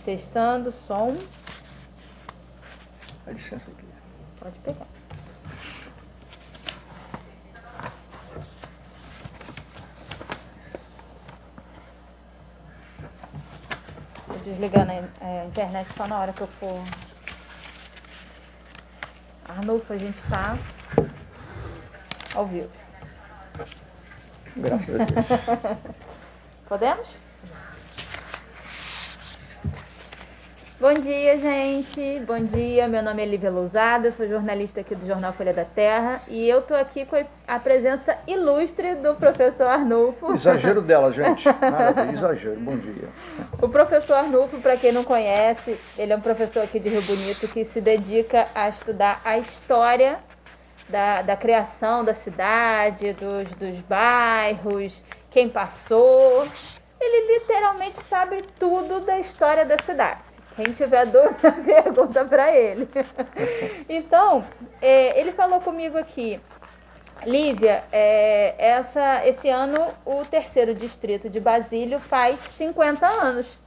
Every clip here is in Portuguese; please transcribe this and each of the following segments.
Testando, som. Dá licença aqui. Pode pegar. Vou desligar a internet só na hora que eu for. Arnulfo, a gente está ao vivo. Graças a Deus. Podemos? Bom dia, gente. Bom dia. Meu nome é Lívia Lousada, sou jornalista aqui do Jornal Folha da Terra e eu tô aqui com a presença ilustre do professor Arnulfo. Exagero dela, gente. Maravilha, exagero. Bom dia. O professor Arnulfo, para quem não conhece, ele é um professor aqui de Rio Bonito que se dedica a estudar a história da criação da cidade, dos bairros, quem passou. Ele literalmente sabe tudo da história da cidade. Quem tiver dúvida, pergunta para ele. Então, ele falou comigo aqui, Lívia, esse ano o terceiro distrito de Basílio faz 50 anos.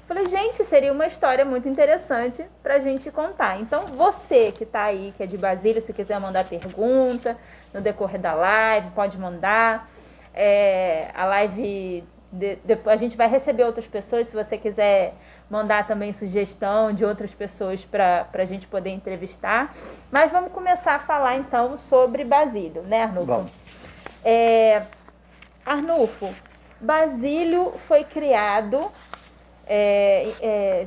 Falei, gente, seria uma história muito interessante para a gente contar. Então, você que está aí, que é de Basílio, se quiser mandar pergunta no decorrer da live, pode mandar. A live, depois a gente vai receber outras pessoas, se você quiser mandar também sugestão de outras pessoas para a gente poder entrevistar. Mas vamos começar a falar, então, sobre Basílio, né, Arnulfo? Vamos. Arnulfo, Basílio foi criado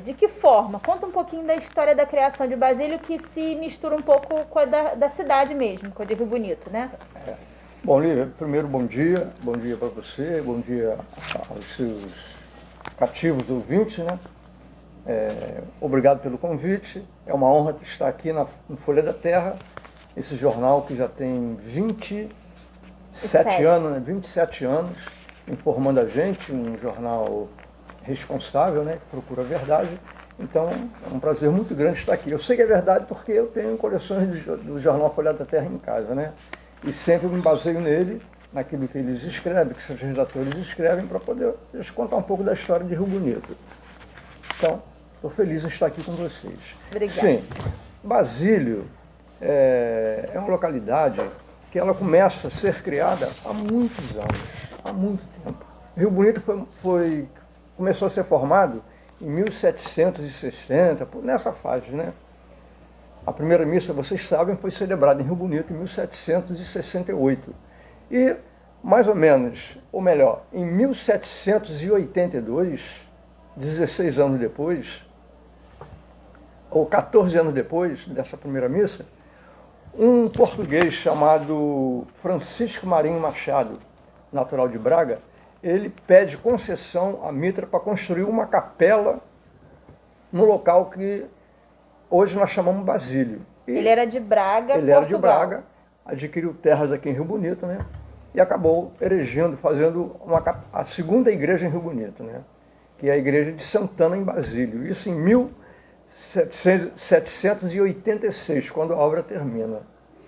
de que forma? Conta um pouquinho da história da criação de Basílio, que se mistura um pouco com a da cidade mesmo, com a de Rio Bonito, né? Bom, Lívia, primeiro bom dia para você, bom dia aos seus cativos ouvintes, né? Obrigado pelo convite, é uma honra estar aqui no Folha da Terra, esse jornal que já tem 27 anos, né? 27 anos, informando a gente, um jornal responsável, né? Que procura a verdade. Então, é um prazer muito grande estar aqui. Eu sei que é verdade porque eu tenho coleções do jornal Folha da Terra em casa, né? E sempre me baseio nele, naquilo que eles escrevem, que seus redatores escrevem, para poder eles contar um pouco da história de Rio Bonito. Então, estou feliz em estar aqui com vocês. Obrigada. Sim, Basílio é uma localidade que ela começa a ser criada há muitos anos, há muito tempo. Rio Bonito começou a ser formado em 1760, nessa fase, né? A primeira missa, vocês sabem, foi celebrada em Rio Bonito em 1768. E, mais ou menos, ou melhor, em 1782, 16 anos depois, ou 14 anos depois dessa primeira missa, um português chamado Francisco Marinho Machado, natural de Braga, ele pede concessão à Mitra para construir uma capela no local que hoje nós chamamos Basílio. Ele era de Braga, Ele Portugal. era de Braga, adquiriu terras aqui em Rio Bonito, né? E acabou erigindo, fazendo a segunda igreja em Rio Bonito, né? Que é a igreja de Santana em Basílio. Isso em 1786, quando a obra termina.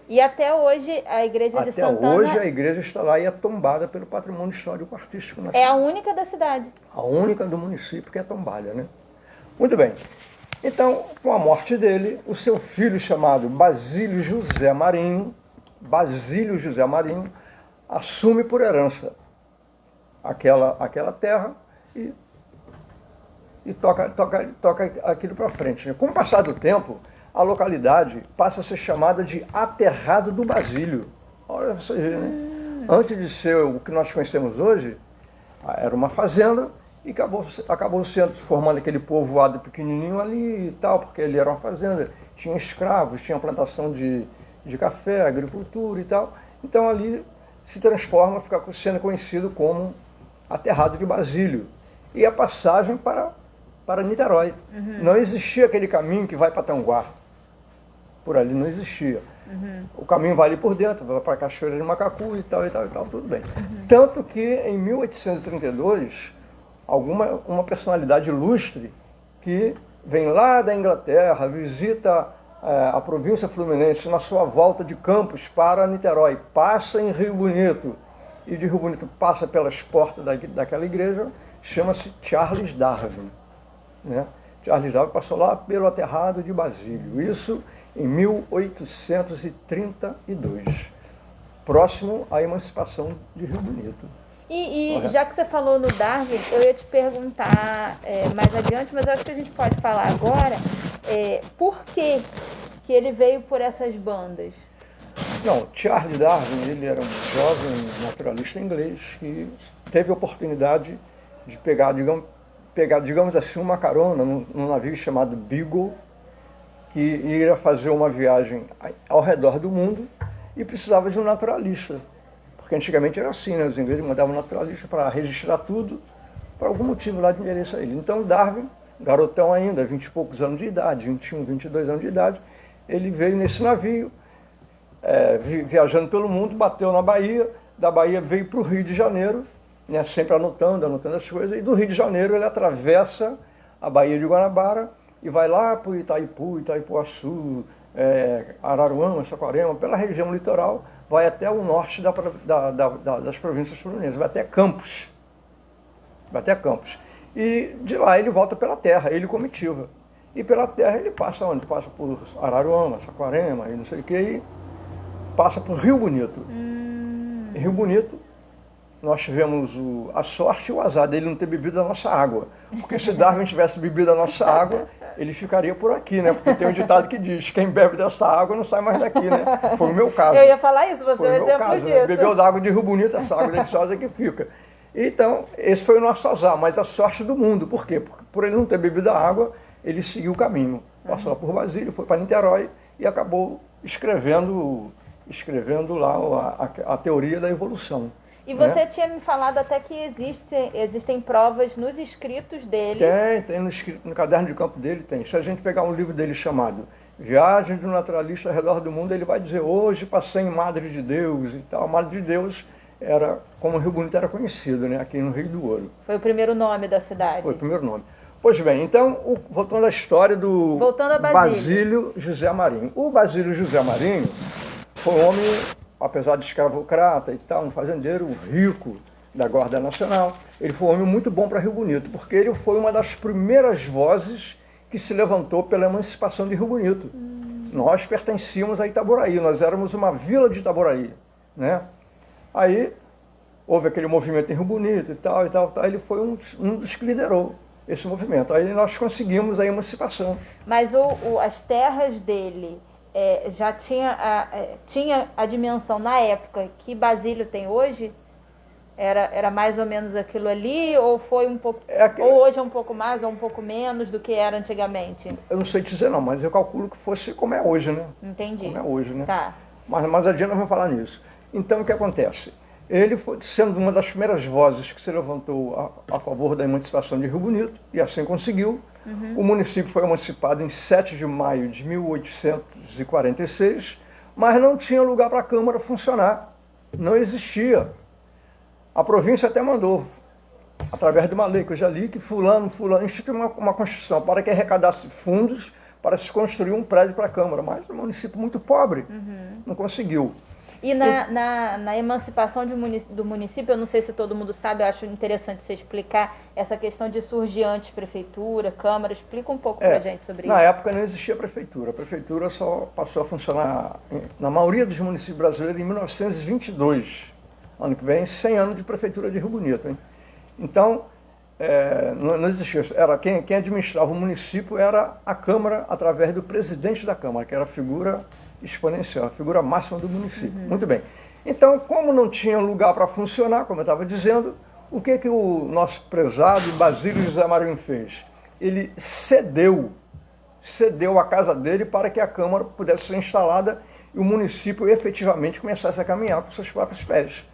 E até hoje a igreja de Santana... Até hoje a igreja está lá e é tombada pelo patrimônio histórico-artístico nacional. É a única da cidade. A única do município que é tombada, né? Muito bem. Então, com a morte dele, o seu filho chamado Basílio José Marinho, assume por herança aquela terra e toca aquilo para frente, né? Com o passar do tempo, a localidade passa a ser chamada de Aterrado do Basílio. Olha você ver, né? Antes de ser o que nós conhecemos hoje, era uma fazenda e acabou sendo formando aquele povoado pequenininho ali e tal, porque ele era uma fazenda, tinha escravos, tinha plantação de café, agricultura e tal. Então ali se transforma, fica sendo conhecido como Aterrado de Basílio. E a passagem para Niterói. Uhum. Não existia aquele caminho que vai para Tanguá. Por ali não existia. Uhum. O caminho vai ali por dentro, vai para a Cachoeira de Macacu e tal, tudo bem. Uhum. Tanto que em 1832, uma personalidade ilustre que vem lá da Inglaterra, visita a província fluminense na sua volta de Campos para Niterói, passa em Rio Bonito, e de Rio Bonito passa pelas portas daquela igreja, chama-se Charles Darwin, né? Charles Darwin passou lá pelo aterrado de Basílio, isso em 1832, próximo à emancipação de Rio Bonito. E já que você falou no Darwin, eu ia te perguntar mais adiante, mas eu acho que a gente pode falar agora por que ele veio por essas bandas. Não, Charles Darwin, ele era um jovem naturalista inglês que teve a oportunidade de pegar, digamos assim, uma carona num navio chamado Beagle, que iria fazer uma viagem ao redor do mundo e precisava de um naturalista. Porque antigamente era assim, né? Os ingleses mandavam um naturalista para registrar tudo, por algum motivo lá de interesse a ele. Então Darwin, garotão ainda, 20 e poucos anos de idade, 21, 22 anos de idade, ele veio nesse navio, viajando pelo mundo, bateu na Bahia, da Bahia veio para o Rio de Janeiro, né? Sempre anotando as coisas, e do Rio de Janeiro ele atravessa a Baía de Guanabara e vai lá para o Itaipu, Itaipuaçu, Araruama, Saquarema, pela região litoral, vai até o norte das províncias fluminenses, vai até Campos. E de lá ele volta pela terra, ele e comitiva. E pela terra ele passa onde? Passa por Araruama, Saquarema e não sei o que, e passa por Rio Bonito. Em Rio Bonito, nós tivemos a sorte e o azar dele não ter bebido a nossa água. Porque se Darwin tivesse bebido a nossa água, ele ficaria por aqui, né? Porque tem um ditado que diz, quem bebe dessa água não sai mais daqui, né? Foi o meu caso. Eu ia falar isso, você é um exemplo disso. Né? Bebeu da água de Rio Bonito, essa água deliciosa que fica. Então, esse foi o nosso azar, mas a sorte do mundo. Por quê? Porque por ele não ter bebido a água, ele seguiu o caminho. Passou lá por Basílio, foi para Niterói e acabou escrevendo lá a teoria da evolução. E você tinha me falado até que existem provas nos escritos dele. Tem no caderno de campo dele, tem. Se a gente pegar um livro dele chamado Viagem do Naturalista ao Redor do Mundo, ele vai dizer, hoje passei em Madre de Deus e tal. Madre de Deus era como o Rio Bonito era conhecido, né? Aqui no Rio do Ouro. Foi o primeiro nome da cidade. Foi o primeiro nome. Pois bem, então, voltando à história do Basílio José Marinho. O Basílio José Marinho foi um homem, apesar de escravocrata e tal, um fazendeiro rico da Guarda Nacional, ele foi um homem muito bom para Rio Bonito, porque ele foi uma das primeiras vozes que se levantou pela emancipação de Rio Bonito. Nós pertencíamos a Itaboraí, nós éramos uma vila de Itaboraí, né? Aí houve aquele movimento em Rio Bonito e tal, ele foi um dos que liderou esse movimento. Aí nós conseguimos a emancipação. Mas as terras dele já tinha a dimensão na época que Basílio tem hoje? Era mais ou menos aquilo ali, ou foi um pouco, ou hoje é um pouco mais ou um pouco menos do que era antigamente? Eu não sei dizer não, mas eu calculo que fosse como é hoje, né? Entendi. Como é hoje, né? Tá. Mas mais adiante nós vamos falar nisso. Então o que acontece? Ele foi sendo uma das primeiras vozes que se levantou a favor da emancipação de Rio Bonito, e assim conseguiu. O município foi emancipado em 7 de maio de 1846, mas não tinha lugar para a Câmara funcionar. Não existia. A província até mandou, através de uma lei que eu já li, que fulano instituiu uma Constituição para que arrecadasse fundos para se construir um prédio para a Câmara, mas é um município muito pobre, não conseguiu. E na emancipação do município, eu não sei se todo mundo sabe, eu acho interessante você explicar essa questão de surgir antes prefeitura, Câmara, explica um pouco pra gente sobre isso. Na época não existia prefeitura, a prefeitura só passou a funcionar na maioria dos municípios brasileiros em 1922, ano que vem, 100 anos de prefeitura de Rio Bonito, hein? Então, não existia, quem administrava o município era a Câmara através do presidente da Câmara, que era a figura exponencial, a figura máxima do município. Muito bem. Então, como não tinha lugar para funcionar, como eu estava dizendo, o que o nosso prezado Basílio José Marinho fez? Ele cedeu a casa dele para que a Câmara pudesse ser instalada e o município efetivamente começasse a caminhar com seus próprios pés.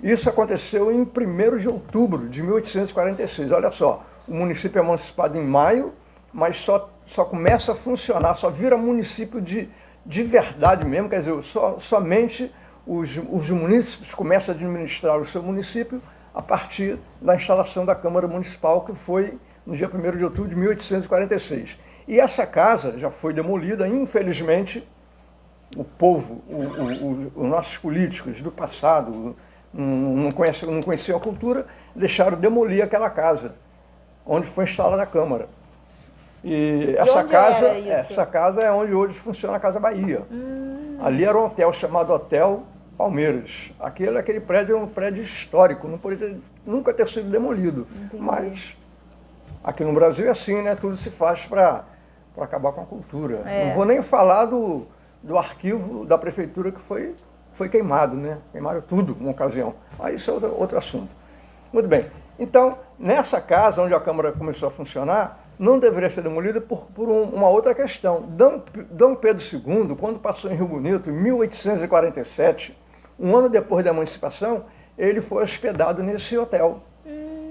Isso aconteceu em 1º de outubro de 1846. Olha só, o município é emancipado em maio, mas só começa a funcionar, só vira município de verdade mesmo, quer dizer, somente os munícipes começam a administrar o seu município a partir da instalação da Câmara Municipal, que foi no dia 1º de outubro de 1846. E essa casa já foi demolida, infelizmente, o povo, os nossos políticos do passado, não conheciam a cultura, deixaram demolir aquela casa, onde foi instalada a Câmara. E onde era isso? essa casa é onde hoje funciona a Casa Bahia. Ali era um hotel chamado Hotel Palmeiras. Aquele prédio é um prédio histórico, não poderia nunca ter sido demolido. Entendi. Mas aqui no Brasil é assim, né? Tudo se faz para acabar com a cultura. Não vou nem falar do arquivo da prefeitura que foi queimado, né? Queimaram tudo numa ocasião. Aí isso é outro assunto. Muito bem. Então, nessa casa onde a Câmara começou a funcionar, não deveria ser demolida por uma outra questão. Dom Pedro II, quando passou em Rio Bonito, em 1847, um ano depois da emancipação, ele foi hospedado nesse hotel.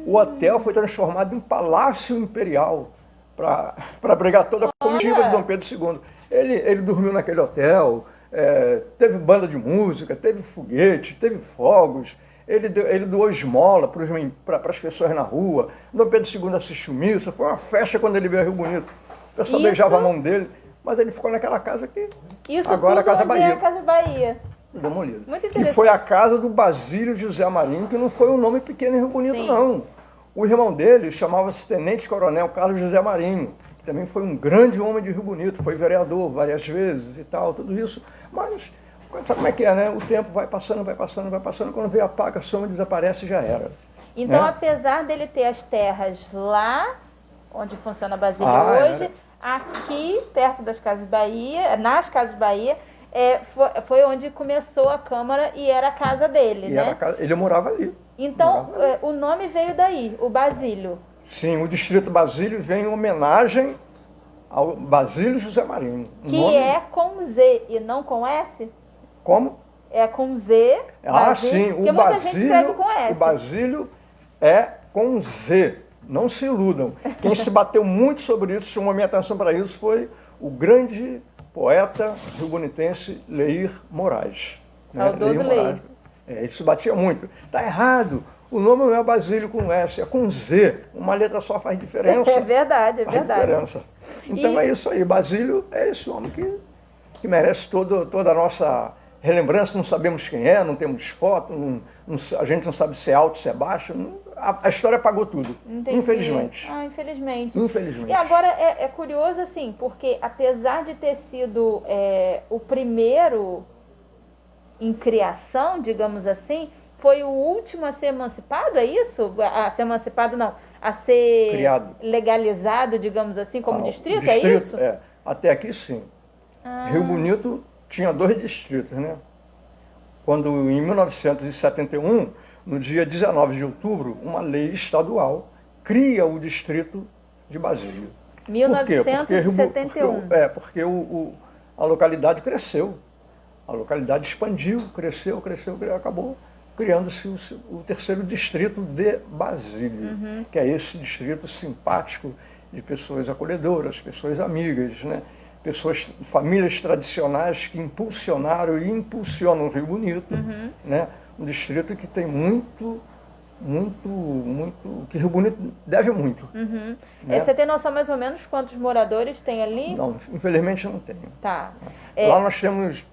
O hotel foi transformado em Palácio Imperial para abrigar toda a comitiva de Dom Pedro II. Ele dormiu naquele hotel, teve banda de música, teve foguete, teve fogos. Ele doou esmola para as pessoas na rua. Dom Pedro II assistiu missa. Foi uma festa quando ele veio a Rio Bonito. O pessoal beijava a mão dele. Mas ele ficou naquela casa aqui. Isso agora tudo a Casa onde Bahia. é a Casa Bahia. Demolido. Muito E interessante. foi a casa do Basílio José Marinho, que não foi um nome pequeno em Rio Bonito, Sim. não. O irmão dele chamava-se Tenente Coronel Carlos José Marinho, que também foi um grande homem de Rio Bonito, foi vereador várias vezes e tal, tudo isso. Mas sabe como é que é, né? O tempo vai passando, quando vê a paga, soma, desaparece e já era. Então, né? apesar dele ter as terras lá, onde funciona a Basília hoje, aqui, perto das Casas Bahia, nas Casas Bahia, foi onde começou a Câmara e era a casa dele, né? Ele morava ali. Então, o nome veio daí, o Basílio. Sim, o distrito Basílio vem em homenagem ao Basílio José Marinho. Que é com Z e não com S? Como? É com Z. Sim, porque muita gente escreve com S. O Basílio é com Z, não se iludam. Quem se bateu muito sobre isso, chamou minha atenção para isso, foi o grande poeta riobonitense Leir Moraes. Saudoso Leir. Ele se batia muito. Está errado, o nome não é Basílio com S, é com Z. Uma letra só faz diferença. É verdade, faz diferença. Então é isso aí, Basílio é esse homem que merece toda a nossa relembrança. Não sabemos quem é, não temos foto, a gente não sabe se é alto, se é baixo. A história apagou tudo, Entendi. infelizmente. Infelizmente. Infelizmente. E agora é curioso assim, porque apesar de ter sido o primeiro em criação, digamos assim, foi o último a ser emancipado, é isso? A ser emancipado não, a ser criado, legalizado, digamos assim, como distrito, distrito, é isso? Até aqui sim. Rio Bonito tinha 2 distritos, né? Quando em 1971, no dia 19 de outubro, uma lei estadual cria o distrito de Basílio. 1971. Porque a localidade cresceu. A localidade expandiu, cresceu, acabou criando-se o 3º distrito de Basílio, que é esse distrito simpático de pessoas acolhedoras, pessoas amigas, né? Famílias tradicionais que impulsionaram e impulsionam o Rio Bonito, né? Um distrito que tem muito, que Rio Bonito deve muito. Né? Você tem noção mais ou menos quantos moradores tem ali? Não, infelizmente eu não tenho. Tá. Lá nós temos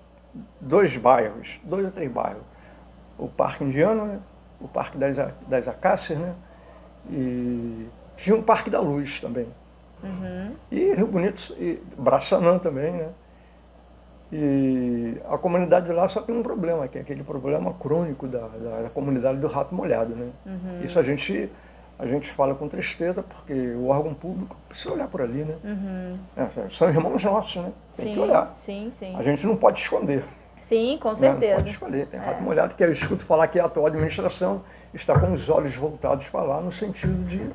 2 bairros, 2 ou 3 bairros. O Parque Indiano, né? O Parque das Acácias, né? E tinha um Parque da Luz também. E Rio Bonito, e Braçanã também, né? E a comunidade lá só tem um problema, que é aquele problema crônico da comunidade do rato molhado, né? Isso a gente fala com tristeza, porque o órgão público precisa olhar por ali, né? São irmãos nossos, né? Tem que olhar. Sim. A gente não pode esconder. Sim, com Não certeza. pode escolher, tem rato molhado, que eu escuto falar que a atual administração está com os olhos voltados para lá no sentido de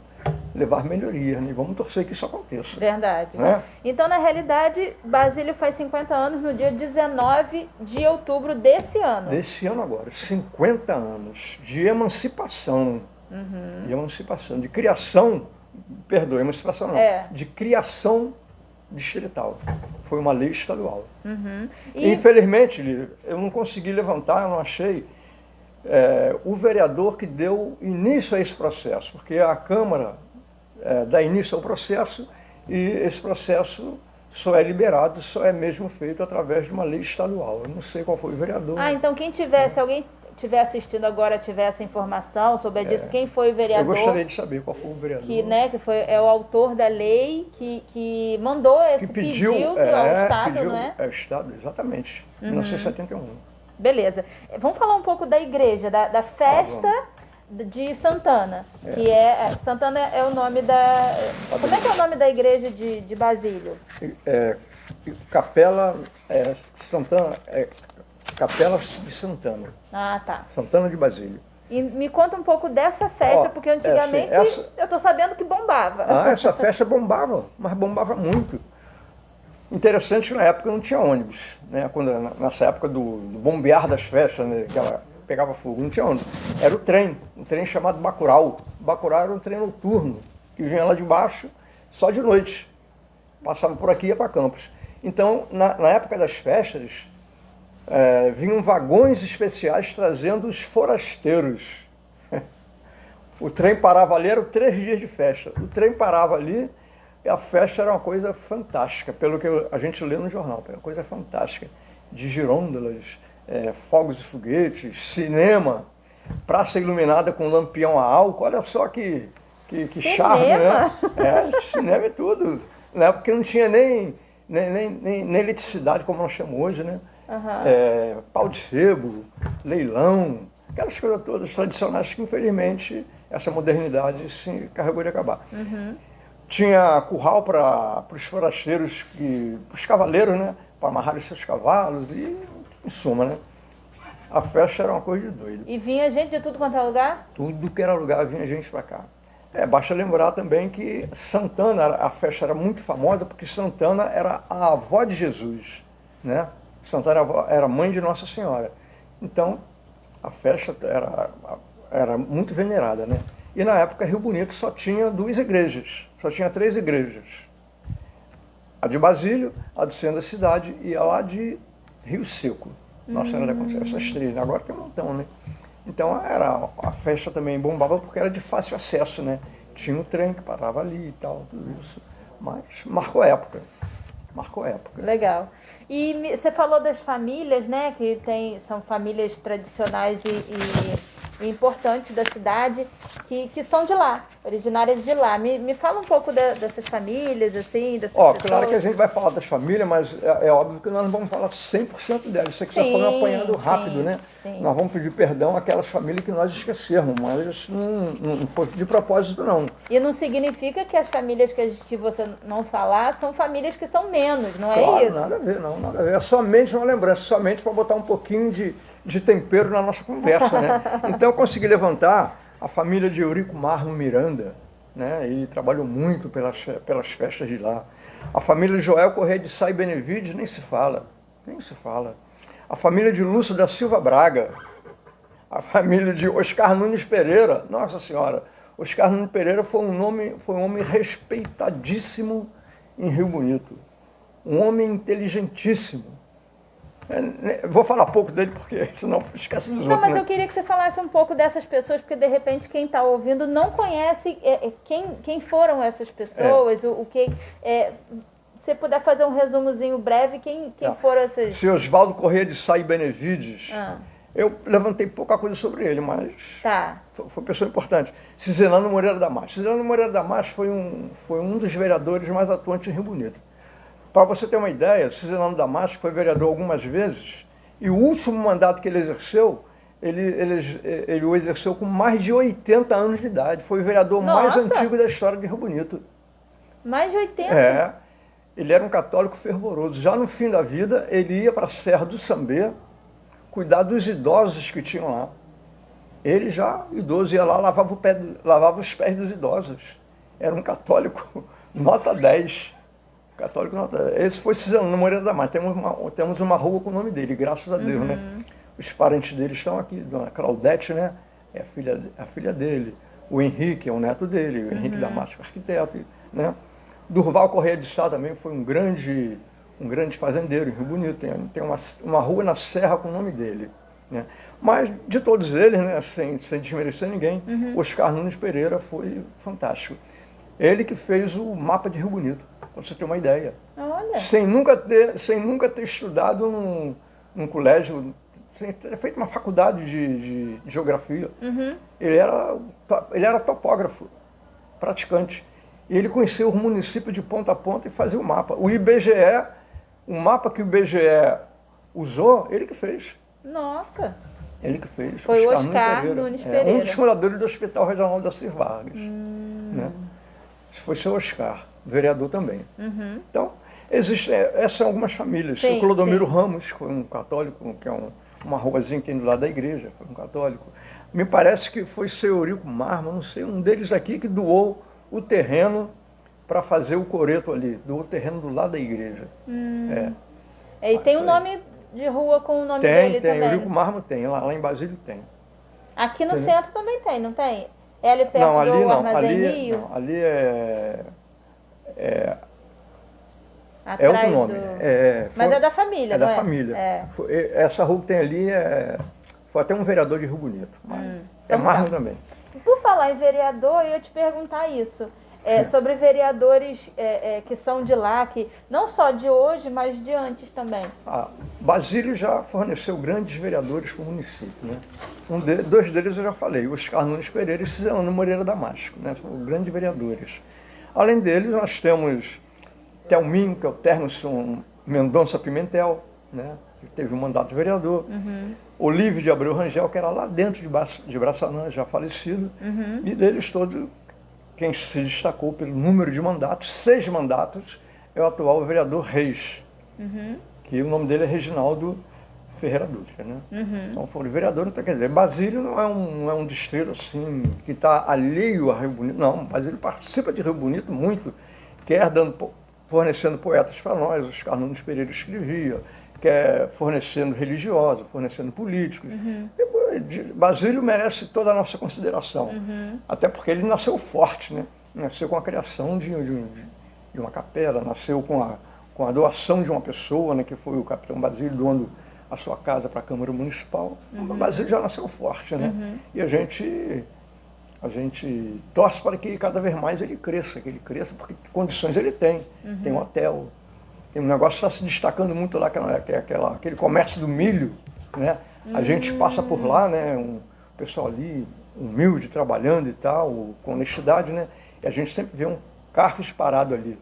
levar melhorias, né? Vamos torcer que isso aconteça. Verdade. Né? Então, na realidade, Basílio faz 50 anos no dia 19 de outubro desse ano. Desse ano agora, 50 anos de emancipação. De emancipação, de criação, perdoe, emancipação não, de criação distrital. Foi uma lei estadual. Infelizmente, Lívia, eu não consegui levantar, eu não achei o vereador que deu início a esse processo, porque a Câmara dá início ao processo e esse processo só é liberado, só é mesmo feito através de uma lei estadual. Eu não sei qual foi o vereador. Então quem tivesse, alguém estiver assistindo agora, tiver essa informação, souber disso, quem foi o vereador... Eu gostaria de saber qual foi o vereador. Que, né, que é o autor da lei que mandou esse pedido ao Estado, não é? É o Estado, exatamente. 1971. Beleza. Vamos falar um pouco da igreja, da festa de Santana. Que Santana é o nome da... Como é que é o nome da igreja de Basílio? Capela Santana... Capela de Santana. Ah, tá. Santana de Basílio. E me conta um pouco dessa festa, porque antigamente eu tô sabendo que bombava. Essa festa bombava, mas bombava muito. Interessante que na época não tinha ônibus, né? Nessa época do bombear das festas, né? Que ela pegava fogo, não tinha ônibus. Era um trem chamado Bacurau. Bacurau era um trem noturno, que vinha lá de baixo só de noite. Passava por aqui e ia para Campos. Então, na época das festas, vinham vagões especiais trazendo os forasteiros. O trem parava ali, eram 3 dias de festa. O trem parava ali e a festa era uma coisa fantástica, pelo que a gente lê no jornal, era uma coisa fantástica. De girôndolas, fogos e foguetes, cinema, praça iluminada com lampião a álcool, olha só que charme, né? Cinema e tudo. Na época não tinha nem eletricidade como nós chamamos hoje, né? Pau de sebo, leilão, aquelas coisas todas tradicionais que, infelizmente, essa modernidade se carregou de acabar. Tinha curral para os forasteiros, os cavaleiros, né? Para amarrar os seus cavalos e, em suma, né? A festa era uma coisa de doido. E vinha gente de tudo quanto é lugar? Tudo que era lugar vinha gente para cá. Basta lembrar também que Santana, a festa era muito famosa porque Santana era a avó de Jesus, né? Santana era mãe de Nossa Senhora. Então, a festa era muito venerada, né? E na época, Rio Bonito só tinha 2 igrejas, só tinha 3 igrejas. A de Basílio, a do centro da cidade e a lá de Rio Seco. Nossa Senhora da Conceição, essas 3, né? Agora tem um montão, né? Então, a festa também bombava porque era de fácil acesso, né? Tinha um trem que parava ali e tal, tudo isso. Mas marcou época. Marcou época. Legal. E você falou das famílias, né? Que são famílias tradicionais e importantes da cidade, que são de lá, originárias de lá. Me fala um pouco dessas famílias, assim, dessas pessoas. Claro que a gente vai falar das famílias, mas é óbvio que nós não vamos falar 100% delas. Isso aqui só foi um apanhado rápido, né? Sim. Nós vamos pedir perdão àquelas famílias que nós esquecermos, mas não foi de propósito, não. E não significa que as famílias que você não falar são famílias que são menos, não Claro, é isso? Nada a ver, não, nada a ver. É somente uma lembrança, somente para botar um pouquinho de tempero na nossa conversa, né? Então eu consegui levantar a família de Eurico Marmo Miranda, né? Ele trabalhou muito pelas festas de lá. A família de Joel Correia de Sá e Benevides, nem se fala. A família de Lúcio da Silva Braga, a família de Oscar Nunes Pereira, Nossa Senhora, Oscar Nunes Pereira foi um homem respeitadíssimo em Rio Bonito, um homem inteligentíssimo. Vou falar pouco dele porque senão esquece dos outros. Não, mas né? eu queria que você falasse um pouco dessas pessoas, porque de repente quem está ouvindo não conhece quem foram essas pessoas, o que... se você puder fazer um resumozinho breve, quem foram essas... Se Oswaldo Correia de Sá e Benevides, eu levantei pouca coisa sobre ele, mas foi uma pessoa importante. Cizelano Moreira da Massa. Cizelano Moreira da Massa foi um dos vereadores mais atuantes em Rio Bonito. Para você ter uma ideia, Cizelano da Massa foi vereador algumas vezes e o último mandato que ele exerceu, ele o exerceu com mais de 80 anos de idade. Foi o vereador mais antigo da história de Rio Bonito. Mais de 80? Ele era um católico fervoroso. Já no fim da vida, ele ia para a Serra do Sambê cuidar dos idosos que tinham lá. Ele já, idoso, ia lá, lavava os pés dos idosos. Era um católico nota 10. Católico nota 10. Esse foi Cizelano Moreira da Massa. Temos uma rua com o nome dele, graças a Deus, né? Os parentes dele estão aqui. Dona Claudete, né? É a filha dele. O Henrique é o neto dele. O Henrique da Massa, arquiteto, né? Durval Correia de Sá também foi um grande fazendeiro em Rio Bonito. Tem uma rua na Serra com o nome dele, né? Mas de todos eles, né, sem desmerecer ninguém, Oscar Nunes Pereira foi fantástico. Ele que fez o mapa de Rio Bonito, para você ter uma ideia. Olha. Sem nunca ter estudado num colégio tinha feito uma faculdade de geografia. Ele era topógrafo, praticante. E ele conheceu o município de ponta a ponta e fazia o mapa. O IBGE, o mapa que o IBGE usou, ele que fez. Nossa! Ele que fez. Foi o Oscar Nunes Pereira. Um dos fundadores do Hospital Regional da Cir Vargas. Né? Esse foi seu Oscar, vereador também. Então, essas são algumas famílias. Sim, o Clodomiro sim. Ramos, que foi um católico, que é uma ruazinha que tem do lado da igreja, foi um católico. Me parece que foi seu Eurico Marma, não sei, um deles aqui que doou o terreno para fazer o coreto ali, doou o terreno do lado da igreja. E tem um nome de rua com o nome dele tem, também. Eurico Marmo tem, lá em Basílio tem. Aqui no Entendeu? centro também tem, não tem? É ali perto Não, ali do não, Armazém Rio? não, ali é Atrás outro nome. Mas é da família, É não da é? família. É. Essa rua que tem ali foi até um vereador de Rio Bonito. Mas é Então Marmo tá. também. Por falar em vereador, eu ia te perguntar isso. Sobre vereadores que são de lá, que não só de hoje, mas de antes também. Basílio já forneceu grandes vereadores para o município. Né? Dois deles eu já falei, o Oscar Nunes Pereira e Cisano Moreira Damasco, né? São grandes vereadores. Além deles, nós temos Thelminho, que é o Termerson Mendonça Pimentel, né? Que teve um mandato de vereador. Olívio de Abreu Rangel, que era lá dentro de Braçanã, já falecido. E deles todos, quem se destacou pelo número de mandatos, 6 mandatos, é o atual vereador Reis, que o nome dele é Reginaldo Ferreira Dutra. Né? Então foram vereadores, então, quer dizer, Basílio não é um distrito assim, que está alheio a Rio Bonito, não, Basílio participa de Rio Bonito muito, quer fornecendo poetas para nós, os Oscar Nunes Pereira escrevia, quer fornecendo religiosos, fornecendo políticos. Basílio merece toda a nossa consideração, até porque ele nasceu forte, né? Nasceu com a criação de uma capela, nasceu com a doação de uma pessoa, né, que foi o capitão Basílio, doando a sua casa para a Câmara Municipal. Basílio já nasceu forte, né? E a gente torce para que cada vez mais ele cresça, porque condições ele tem. Tem um hotel, tem um negócio que está se destacando muito lá, que é aquele comércio do milho, né? A gente passa por lá, né? Um pessoal ali humilde, trabalhando e tal, com honestidade, né? E a gente sempre vê um carros parado ali,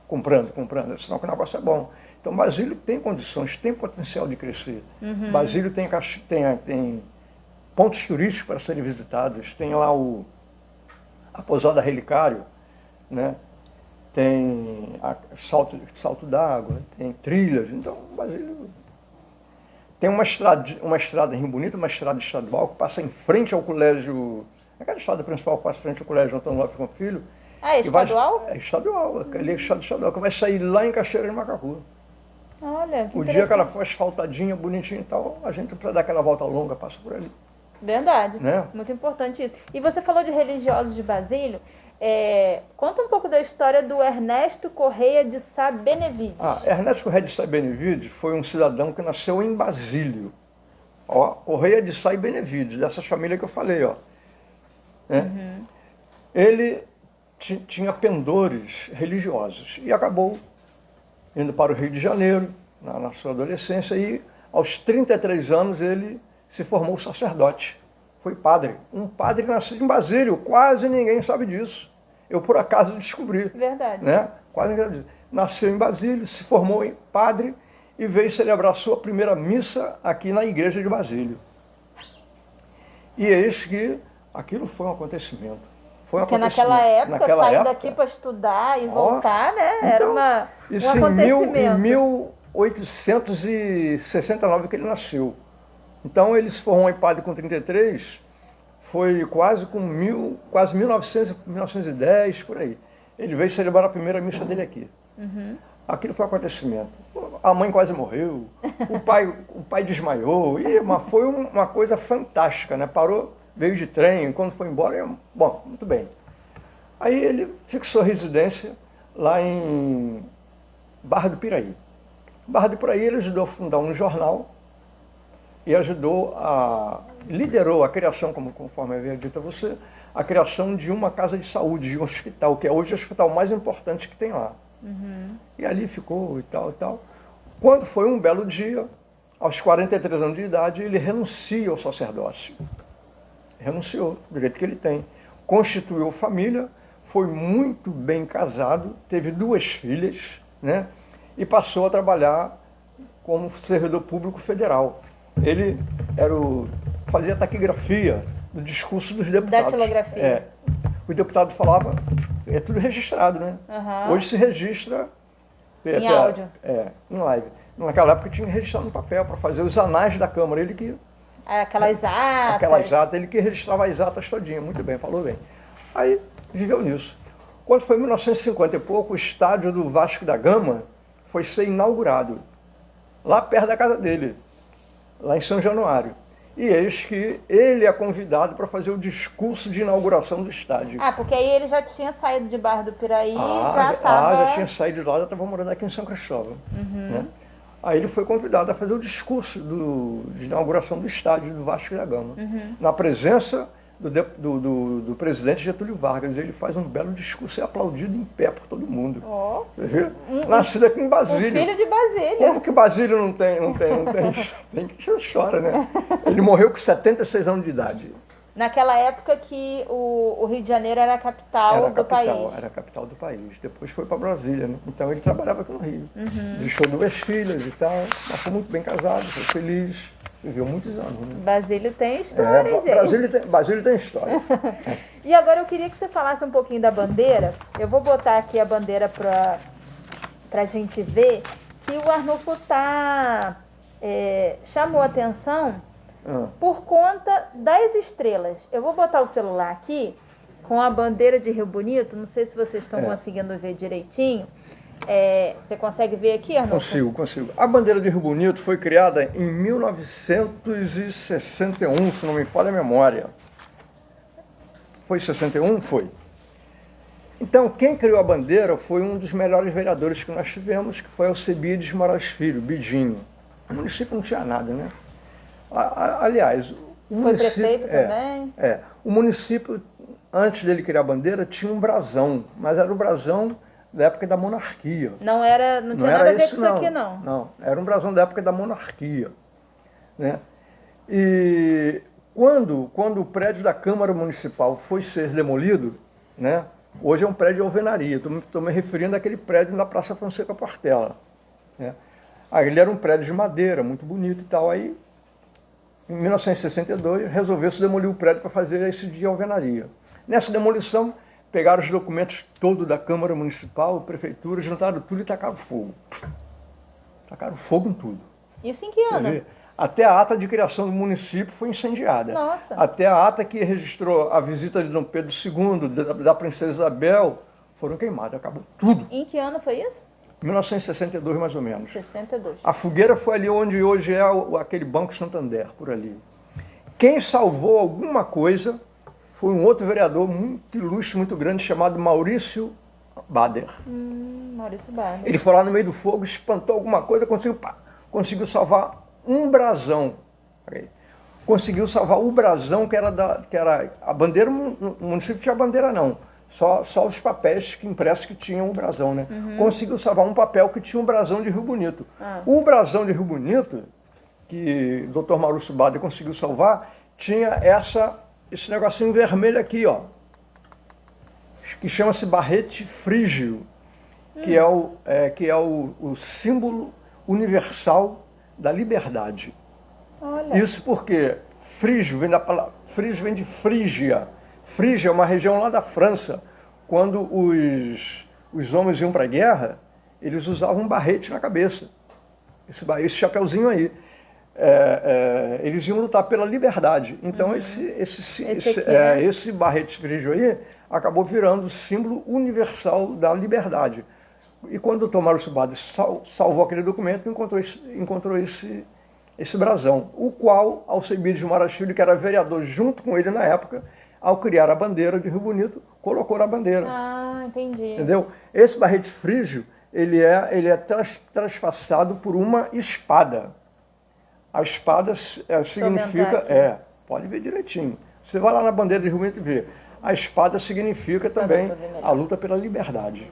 comprando, é sinal que o negócio é bom. Então Basílio tem condições, tem potencial de crescer. Basílio tem pontos turísticos para serem visitados, tem lá a Pousada Relicário, né? Tem salto d'água, tem trilhas, então Basílio tem uma estrada em Rio Bonito, uma estrada estadual que passa em frente ao colégio, aquela estrada principal que passa em frente ao colégio Antônio Lopes com Filho. É estadual? É estadual, aquele é estadual, que vai sair lá em Cachoeira de Macacu. Olha, que O dia que ela for asfaltadinha, bonitinha e tal, a gente precisa dar aquela volta longa, passa por ali. Verdade, Né? muito importante isso. E você falou de religiosos de Basílio, conta um pouco da história do Ernesto Correia de Sá Benevides. Ernesto Correia de Sá Benevides foi um cidadão que nasceu em Basílio. Correia de Sá Benevides, dessas famílias que eu falei. Né? Ele tinha pendores religiosos e acabou indo para o Rio de Janeiro, na sua adolescência, e aos 33 anos ele se formou sacerdote. Foi padre. Um padre nascido em Basílio, quase ninguém sabe disso. Eu, por acaso, descobri. Verdade. Né? Quase ninguém sabe disso. Nasceu em Basílio, se formou em padre e veio celebrar sua primeira missa aqui na igreja de Basílio. E eis que aquilo foi um acontecimento. Porque naquela época, sair daqui para estudar e voltar, né? Era um acontecimento. Em 1869 que ele nasceu. Então ele se formou em padre com 33, foi quase 1910, por aí. Ele veio celebrar a primeira missa dele aqui. Aquilo foi um acontecimento. A mãe quase morreu, o pai desmaiou, mas foi uma coisa fantástica, né? Parou, veio de trem, quando foi embora, bom, muito bem. Aí ele fixou residência lá em Barra do Piraí. Barra do Piraí ele ajudou a fundar um jornal e liderou a criação, conforme eu havia dito a você, a criação de uma casa de saúde, de um hospital, que é hoje o hospital mais importante que tem lá. E ali ficou e tal e tal. Quando foi um belo dia, aos 43 anos de idade, ele renuncia ao sacerdócio. Renunciou, do jeito que ele tem. Constituiu família, foi muito bem casado, teve 2 filhas, né? E passou a trabalhar como servidor público federal. Ele fazia taquigrafia do discurso dos deputados. Datilografia. O deputado falava, é tudo registrado, né? Uhum. Hoje se registra em áudio. Em live. Naquela época tinha que registrar no papel para fazer os anais da Câmara. Ele que... Aquelas atas. Aquelas atas, ele que registrava as atas todinha. Muito bem, falou bem. Aí viveu nisso. Quando foi em 1950 e pouco, o estádio do Vasco da Gama foi ser inaugurado. Lá perto da casa dele, lá em São Januário. E eis que ele é convidado para fazer o discurso de inauguração do estádio. Porque aí ele já tinha saído de Barra do Piraí e já estava... já tinha saído de lá, já estava morando aqui em São Cristóvão. Né? Aí ele foi convidado a fazer o discurso de inauguração do estádio do Vasco da Gama. Na presença do presidente Getúlio Vargas. Ele faz um belo discurso e é aplaudido em pé por todo mundo. Você vê? Nascido aqui em Basílio. Filho de Basílio. Como que Basílio não tem que chora, né? Ele morreu com 76 anos de idade. Naquela época que o Rio de Janeiro era a capital do país. Era a capital do país. Depois foi para Brasília, né? Então ele trabalhava aqui no Rio. Deixou 2 filhas e tal, mas foi muito bem casado, foi feliz. Viveu muitos anos, né? Basílio tem história, gente. Basílio tem história. E agora eu queria que você falasse um pouquinho da bandeira. Eu vou botar aqui a bandeira para a gente ver que o Arnulfo chamou atenção por conta das estrelas. Eu vou botar o celular aqui com a bandeira de Rio Bonito. Não sei se vocês estão conseguindo ver direitinho. Você consegue ver aqui, Arnulfo? Consigo. A bandeira de Rio Bonito foi criada em 1961, se não me falha a memória. Foi 61? Foi. Então, quem criou a bandeira foi um dos melhores vereadores que nós tivemos, que foi Alcebiades Moraes Filho, Bidinho. O município não tinha nada, né? Aliás, o município... Foi prefeito também? O município, antes dele criar a bandeira, tinha um brasão, mas era o brasão da época da monarquia. Não tinha nada a ver com isso aqui, não. Não, era um brasão da época da monarquia. Né? E quando o prédio da Câmara Municipal foi ser demolido, né? Hoje é um prédio de alvenaria, estou me referindo àquele prédio na Praça Fonseca Portela. Né? Aí ele era um prédio de madeira, muito bonito e tal. Aí, em 1962, resolveu-se demolir o prédio para fazer esse de alvenaria. Nessa demolição, pegaram os documentos todos da Câmara Municipal, Prefeitura, juntaram tudo e tacaram fogo. Tacaram fogo em tudo. Isso em que ano? Até a ata de criação do município foi incendiada. Nossa. Até a ata que registrou a visita de Dom Pedro II, da Princesa Isabel, foram queimadas, acabou tudo. Em que ano foi isso? 1962, mais ou menos. 62. A fogueira foi ali onde hoje é aquele Banco Santander, por ali. Quem salvou alguma coisa foi um outro vereador muito ilustre, muito grande, chamado Maurício Bader. Maurício Bader. Ele foi lá no meio do fogo, espantou alguma coisa, conseguiu salvar um brasão. Conseguiu salvar o brasão, que era a bandeira. No município tinha bandeira não, só os papéis impressos que tinham o brasão, né? Conseguiu salvar um papel que tinha um brasão de Rio Bonito. O brasão de Rio Bonito, que o Dr. Maurício Bader conseguiu salvar, tinha esse negocinho vermelho aqui, ó, que chama-se barrete frígio, que é o símbolo universal da liberdade. Olha. Isso porque frígio vem de Frígia. Frígia é uma região lá da França. Quando os homens iam para a guerra, eles usavam um barrete na cabeça. Esse chapeuzinho aí. Eles iam lutar pela liberdade. Então esse barrete frígio aí acabou virando o símbolo universal da liberdade. E quando o Dr. Maurício Bader salvou aquele documento, encontrou esse brasão, o qual Alcebiades Moraes Filho, que era vereador junto com ele na época, ao criar a bandeira de Rio Bonito, colocou na bandeira. Ah, entendi. Entendeu? Esse barrete frígio, ele é transpassado por uma espada. A espada significa... pode ver direitinho. Você vai lá na bandeira de Rio Bonito e vê. A espada significa também a luta pela liberdade.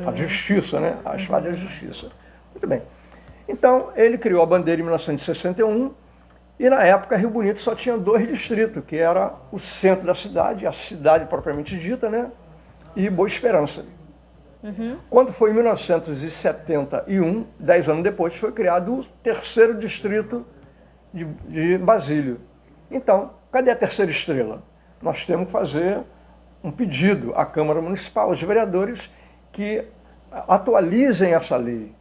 A justiça, né? A espada é a justiça. Muito bem. Então, ele criou a bandeira em 1961 e, na época, Rio Bonito só tinha 2 distritos, que era o centro da cidade, a cidade propriamente dita, né? E Boa Esperança. Quando foi em 1971, 10 anos depois, foi criado o 3º distrito de Basílio. Então, cadê a 3ª estrela? Nós temos que fazer um pedido à Câmara Municipal, aos vereadores, que atualizem essa lei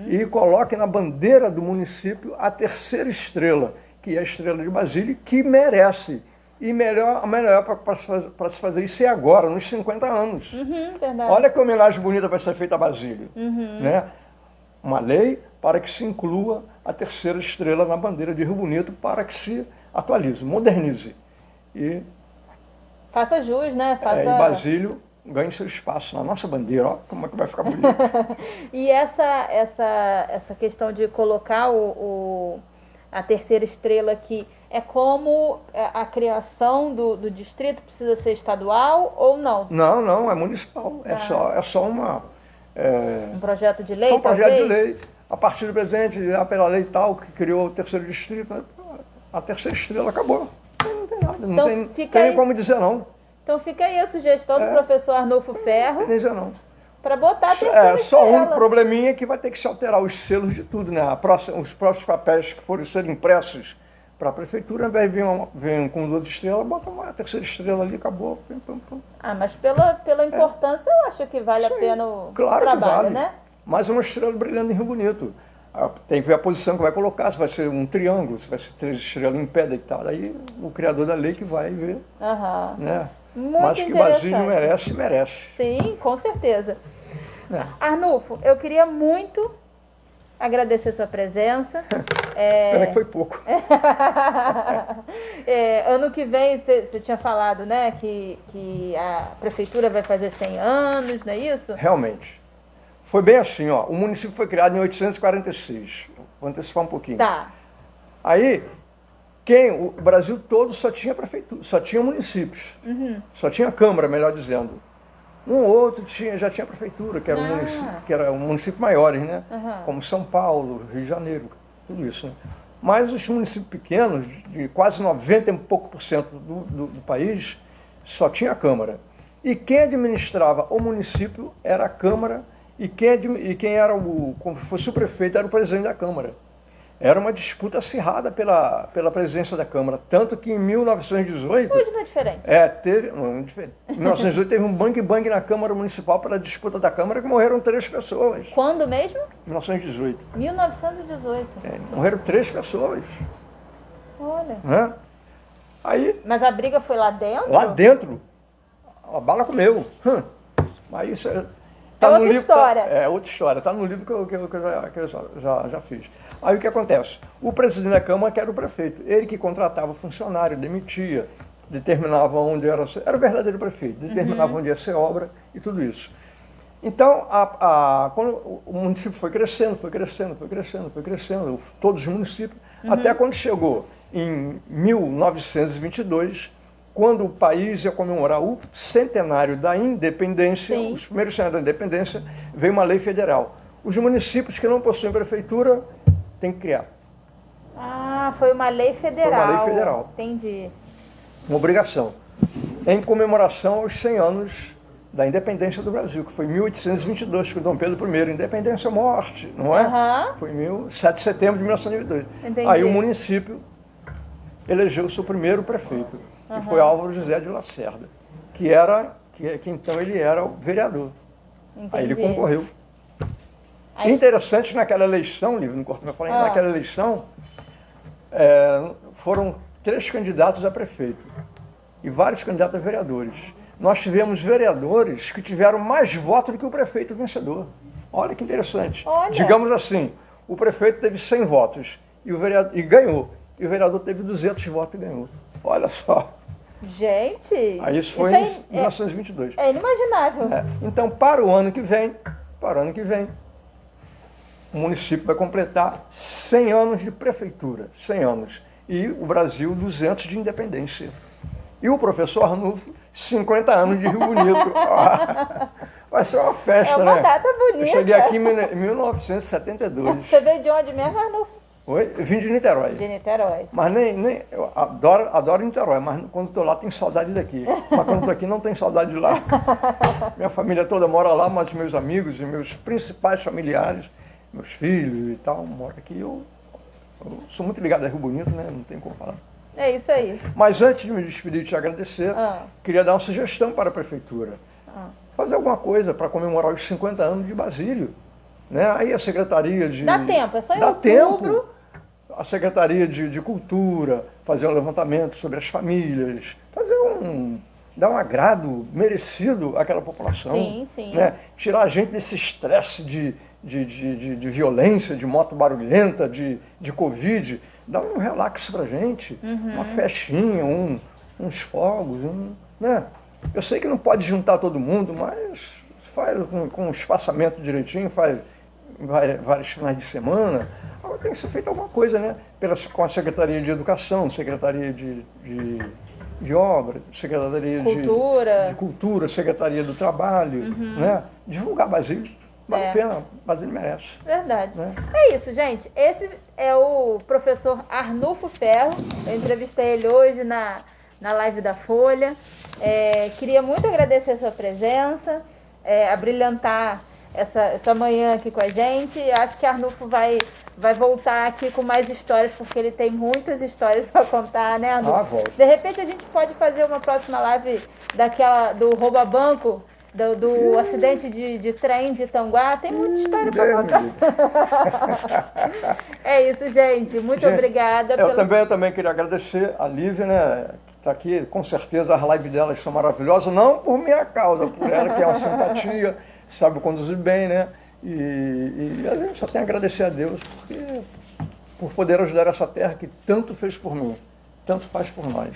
e coloquem na bandeira do município a 3ª estrela, que é a estrela de Basílio, que merece. E a melhor para se fazer isso é agora, nos 50 anos. Verdade. Olha que homenagem bonita vai ser feita a Basílio. Né? Uma lei para que se inclua a 3ª estrela na bandeira de Rio Bonito, para que se atualize, modernize. E, faça jus, né? e Basílio ganhe seu espaço na nossa bandeira. Olha como é que vai ficar bonito. E essa questão de colocar a 3ª estrela aqui, é como a criação do distrito precisa ser estadual ou não? Não, é municipal. É só uma... um projeto de lei, só um projeto talvez? de lei. A partir do presidente, pela lei tal, que criou o 3º distrito, a 3ª estrela acabou. Não tem nada, Então, não tem como dizer não. Então fica aí a sugestão do professor Arnulfo Ferro. Não tem dizer não. Para botar a 3ª estrela. Só o único probleminha é que vai ter que se alterar os selos de tudo, né? Os próprios papéis que forem ser impressos para a prefeitura, ao invés de vir com 2 estrelas, bota uma 3ª estrela ali, acabou. Mas pela importância, eu acho que vale a pena o trabalho, que vale. né? Mais uma estrela brilhando em Rio Bonito. Tem que ver a posição que vai colocar, se vai ser um triângulo, se vai ser 3 estrelas em pé deitado. Aí o criador da lei que vai ver. Né? Muito Mas que Basílio merece. Sim, com certeza. Arnulfo, eu queria muito agradecer sua presença. Pena que foi pouco. Ano que vem, você tinha falado, né, que a prefeitura vai fazer 100 anos, não é isso? Realmente. Foi bem assim, ó. O município foi criado em 1846. Vou antecipar um pouquinho. Tá. Aí, o Brasil todo só tinha prefeitura, só tinha municípios. Só tinha Câmara, melhor dizendo. Um ou outro já tinha prefeitura, que era um município maiores, né? Como São Paulo, Rio de Janeiro, tudo isso. Né? Mas os municípios pequenos, de quase 90 e pouco por cento do país, só tinha Câmara. E quem administrava o município era a Câmara, e quem era como fosse o prefeito era o presidente da Câmara. Era uma disputa acirrada pela presidência da Câmara, tanto que em 1918... Hoje não é diferente. Não é diferente. Em 1918 teve um bang-bang na Câmara Municipal pela disputa da Câmara, que morreram 3 pessoas. Quando mesmo? 1918. 1918. Morreram 3 pessoas. Olha. Aí, mas a briga foi lá dentro? Lá dentro. A bala comeu. Aí isso tá outra história. Outra história. Está no livro que eu já fiz. Aí o que acontece? O presidente da Câmara, que era o prefeito, ele que contratava o funcionário, demitia, determinava onde era o verdadeiro prefeito, determinava onde ia ser obra e tudo isso. Então, quando o município foi crescendo, todos os municípios, até quando chegou em 1922, quando o país ia comemorar o centenário da independência, os primeiros centenários da independência, veio uma lei federal. Os municípios que não possuem prefeitura têm que criar. Foi uma lei federal. Foi uma lei federal. Entendi. Uma obrigação. Em comemoração aos 100 anos da independência do Brasil, que foi em 1822, com Dom Pedro I. Independência ou morte, não é? Foi em 7 de setembro de 1922. Entendi. Aí o município elegeu o seu primeiro prefeito, que foi Álvaro José de Lacerda, que então ele era o vereador. Entendi. Aí ele concorreu. Interessante, naquela eleição, Lívia, naquela eleição, foram 3 candidatos a prefeito e vários candidatos a vereadores. Nós tivemos vereadores que tiveram mais votos do que o prefeito vencedor. Olha que interessante. Digamos assim, o prefeito teve 100 votos e ganhou. E o vereador teve 200 votos e ganhou. Olha só. Gente! Aí isso foi em 1922. É inimaginável. Então, para o ano que vem, o município vai completar 100 anos de prefeitura. 100 anos. E o Brasil, 200 de independência. E o professor Arnulfo, 50 anos de Rio Bonito. Vai ser uma festa, É uma né? data bonita. Eu cheguei aqui em 1972. Você veio de onde mesmo, Arnulfo? Oi? Eu vim de Niterói. De Niterói. Mas eu adoro Niterói, mas quando estou lá tenho saudade daqui. Mas quando estou aqui não tenho saudade de lá. Minha família toda mora lá, mas meus amigos e meus principais familiares, meus filhos e tal, moram aqui. Eu sou muito ligado a Rio Bonito, né? Não tem como falar. É isso aí. Mas antes de me despedir e te agradecer, Ah. queria dar uma sugestão para a Prefeitura. Fazer alguma coisa para comemorar os 50 anos de Basílio. Né? Aí a Secretaria de... Dá tempo, é só em Dá outubro. tempo. A Secretaria de Cultura, fazer um levantamento sobre as famílias, dar um agrado merecido àquela população. Sim, sim. Né? Tirar a gente desse estresse de violência, de moto barulhenta, de Covid, dar um relax pra gente, uma festinha, uns fogos, né? Eu sei que não pode juntar todo mundo, mas faz com espaçamento direitinho, faz vários finais de semana. Agora tem que ser feito alguma coisa, né? Com a Secretaria de Educação, Secretaria de Obra, Secretaria Cultura. de Cultura, Secretaria do Trabalho, né? Divulgar Basílio. Vale a pena, Basílio merece. Verdade. Né? É isso, gente. Esse é o professor Arnulfo Ferro. Eu entrevistei ele hoje na live da Folha. Queria muito agradecer a sua presença, abrilhantar essa manhã aqui com a gente. Acho que Arnulfo vai voltar aqui com mais histórias, porque ele tem muitas histórias para contar, né, Arnulfo? Volta. De repente a gente pode fazer uma próxima live do rouba-banco, do acidente de trem de Itanguá. Tem muita história para contar. É isso, gente. Muito obrigada. Eu também queria agradecer a Lívia, né, que está aqui. Com certeza as lives delas são maravilhosas, não por minha causa, por ela, que é uma simpatia, sabe conduzir bem, né? E a gente só tem a agradecer a Deus por poder ajudar essa terra que tanto fez por mim, tanto faz por nós.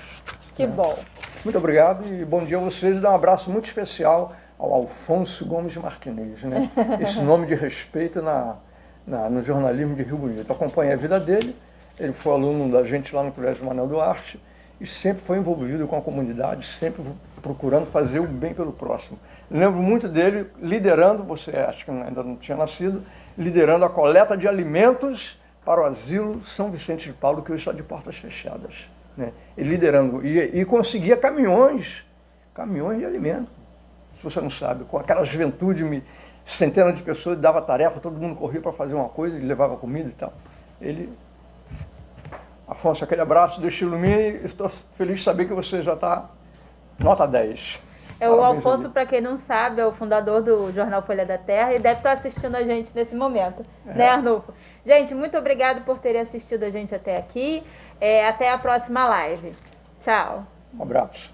Que bom. Muito obrigado e bom dia a vocês. E dá um abraço muito especial ao Alfonso Gomes Martinez, né? Esse nome de respeito no jornalismo de Rio Bonito. Eu acompanhei a vida dele, ele foi aluno da gente lá no Colégio Manuel Duarte e sempre foi envolvido com a comunidade, sempre procurando fazer o bem pelo próximo. Lembro muito dele liderando, você acho que ainda não tinha nascido, liderando a coleta de alimentos para o asilo São Vicente de Paulo, que hoje está de portas fechadas. Né? Ele liderando, e conseguia caminhões de alimento, se você não sabe, com aquela juventude, centenas de pessoas, dava tarefa, todo mundo corria para fazer uma coisa, ele levava comida e tal. Afonso, aquele abraço, Deus te ilumine, estou feliz de saber que você já está nota 10. O Alfonso, para quem não sabe, é o fundador do jornal Folha da Terra e deve estar assistindo a gente nesse momento, né, Arnulfo? Gente, muito obrigado por terem assistido a gente até aqui. Até a próxima live. Tchau. Um abraço.